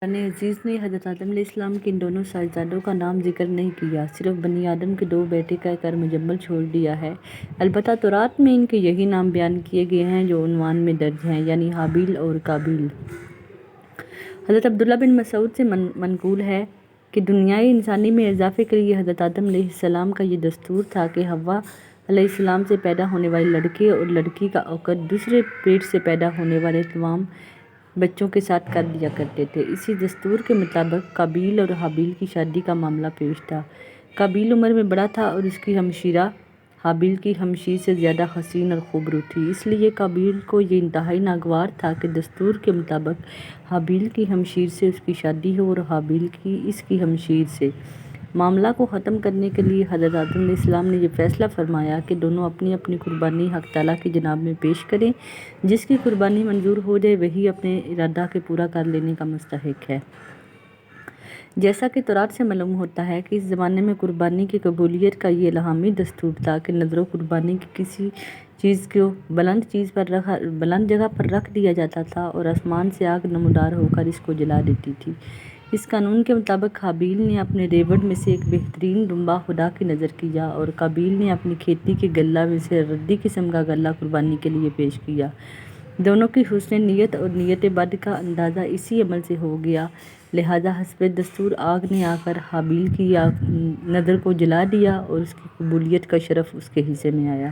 قرآن عزیز نے حضرت آدم علیہ السلام کے ان دونوں صاحبزادوں کا نام ذکر نہیں کیا، صرف بنی آدم کے 2 بیٹے کہہ کر مجمل چھوڑ دیا ہے۔ البتہ تورات میں ان کے یہی نام بیان کیے گئے ہیں جو عنوان میں درج ہیں، یعنی حابیل اور قابیل۔ حضرت عبداللہ بن مسعود سے منقول ہے کہ دنیائے انسانی میں اضافے کے لیے حضرت آدم علیہ السلام کا یہ دستور تھا کہ حوا علیہ السلام سے پیدا ہونے والے لڑکے اور لڑکی کا عقد دوسرے پیٹ سے پیدا ہونے والے تمام بچوں کے ساتھ کر دیا کرتے تھے۔ اسی دستور کے مطابق قابیل اور حابیل کی شادی کا معاملہ پیش تھا۔ قابیل عمر میں بڑا تھا اور اس کی ہمشیرہ حابیل کی ہمشیر سے زیادہ حسین اور خوبرو تھی، اس لیے قابیل کو یہ انتہائی ناگوار تھا کہ دستور کے مطابق حابیل کی ہمشیر سے اس کی شادی ہو اور حابیل کی اس کی ہمشیر سے۔ معاملہ کو ختم کرنے کے لیے حضرت آدم علیہ السلام نے یہ فیصلہ فرمایا کہ دونوں اپنی اپنی قربانی حق تعالیٰ کی جناب میں پیش کریں، جس کی قربانی منظور ہو جائے وہی اپنے ارادہ کے پورا کر لینے کا مستحق ہے۔ جیسا کہ تورات سے معلوم ہوتا ہے کہ اس زمانے میں قربانی کی قبولیت کا یہ الہامی دستور تھا کہ نذر و قربانی کی کسی چیز کو بلند جگہ پر رکھ دیا جاتا تھا اور آسمان سے آگ نمودار ہو کر اس کو جلا دیتی تھی۔ اس قانون کے مطابق حابیل نے اپنے ریوڑ میں سے ایک بہترین دمبا خدا کی نذر کیا اور قابیل نے اپنی کھیتی کے غلہ میں سے ردی قسم کا غلہ قربانی کے لیے پیش کیا۔ دونوں کی حسن نیت اور نیت بد کا اندازہ اسی عمل سے ہو گیا، لہذا حسب دستور آگ نے آ کر حابیل کی نذر کو جلا دیا اور اس کی قبولیت کا شرف اس کے حصے میں آیا۔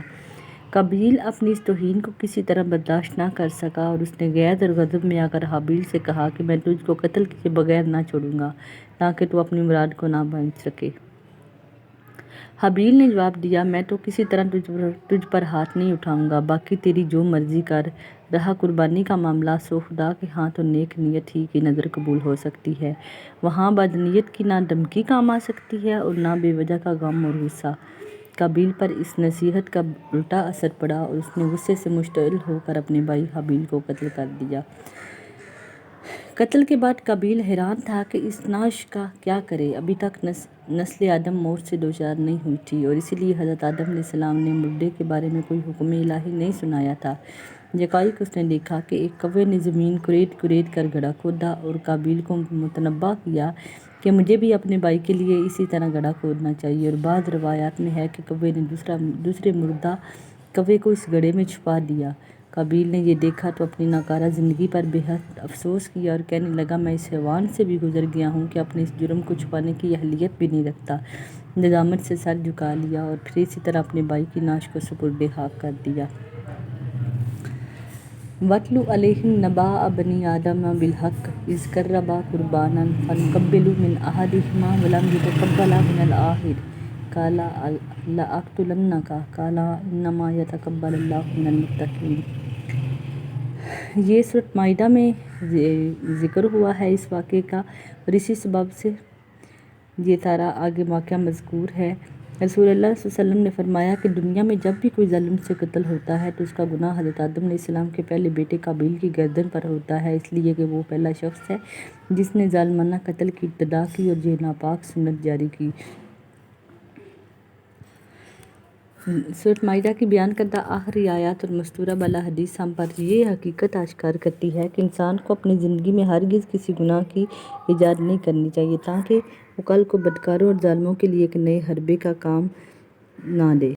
قابیل اپنی اس توہین کو کسی طرح برداشت نہ کر سکا اور اس نے غیظ اور غضب میں آ کر حابیل سے کہا کہ میں تجھ کو قتل کیے بغیر نہ چھوڑوں گا تاکہ تو اپنی مراد کو نہ پہنچ سکے۔ حابیل نے جواب دیا، میں تو کسی طرح تجھ پر ہاتھ نہیں اٹھاؤں گا، باقی تیری جو مرضی کر۔ رہا قربانی کا معاملہ، سو خدا کے ہاں تو نیک نیت ہی کی نذر قبول ہو سکتی ہے، وہاں بد نیت کی نہ دھمکی کام آ سکتی ہے اور نہ بے وجہ کا غم اور غصہ۔ قابیل پر اس نصیحت کا الٹا اثر پڑا اور اس نے غصے سے مشتعل ہو کر اپنے بھائی حابیل کو قتل کر دیا۔ قتل کے بعد قابیل حیران تھا کہ اس نعش کا کیا کرے، ابھی تک نسل آدم موت سے دوچار نہیں ہوئی تھی اور اسی لیے حضرت آدم علیہ السلام نے مردے کے بارے میں کوئی حکم الہی نہیں سنایا تھا۔ یکایک اس نے دیکھا کہ ایک کوے نے زمین کریٹ کر گڑھا کھودا اور قابیل کو متنبہ کیا کہ مجھے بھی اپنے بھائی کے لیے اسی طرح گڑھا کھودنا چاہیے، اور بعض روایات میں ہے کہ کوے نے دوسرے مردہ کوے کو اس گڑھے میں چھپا دیا۔ قابیل نے یہ دیکھا تو اپنی ناکارہ زندگی پر بے حد افسوس کیا اور کہنے لگا، میں اس حیوان سے بھی گزر گیا ہوں کہ اپنے اس جرم کو چھپانے کی اہلیت بھی نہیں رکھتا۔ ندامت سے سر جھکا لیا اور پھر اسی طرح اپنے بھائی کی نعش کو سپرد خاک کر دیا۔ وَاتْلُ عَلَيْهِمْ نَبَأَ بَنِي آدَمَ بِالْحَقِّ إِذْ قَرَّبَا قُرْبَانًا فَتُقَبِّلَ مِنْ أَحَدِهِمَا وَلَمْ يُتَقَبَّلْ مِنَ الْآخَرِ قَالَ لَأَقْتُلَنَّكَ قَالَ إِنَّمَا يَتَقَبَّلُ اللَّهُ مِنَ الْمُتَّقِينَ۔ یہ سورۃ مائدہ میں ذکر ہوا ہے اس واقعے کا، اور اسی سبب سے یہ سارا آگے واقعہ مذکور ہے۔ رسول اللہ صلی اللہ علیہ وسلم نے فرمایا کہ دنیا میں جب بھی کوئی ظالم سے قتل ہوتا ہے تو اس کا گناہ حضرت آدم علیہ السلام کے پہلے بیٹے قابیل کی گردن پر ہوتا ہے، اس لیے کہ وہ پہلا شخص ہے جس نے ظالمانہ قتل کی ابتدا کی اور یہ ناپاک سنت جاری کی۔ سورۃ مائدہ کی بیان کردہ آخری آیات اور مستورہ بالا حدیث ہم پر یہ حقیقت آشکار کرتی ہے کہ انسان کو اپنی زندگی میں ہرگز کسی گناہ کی ایجاد نہیں کرنی چاہیے تاکہ وہ کل کو بدکاروں اور ظالموں کے لیے ایک نئے حربے کا کام نہ دے۔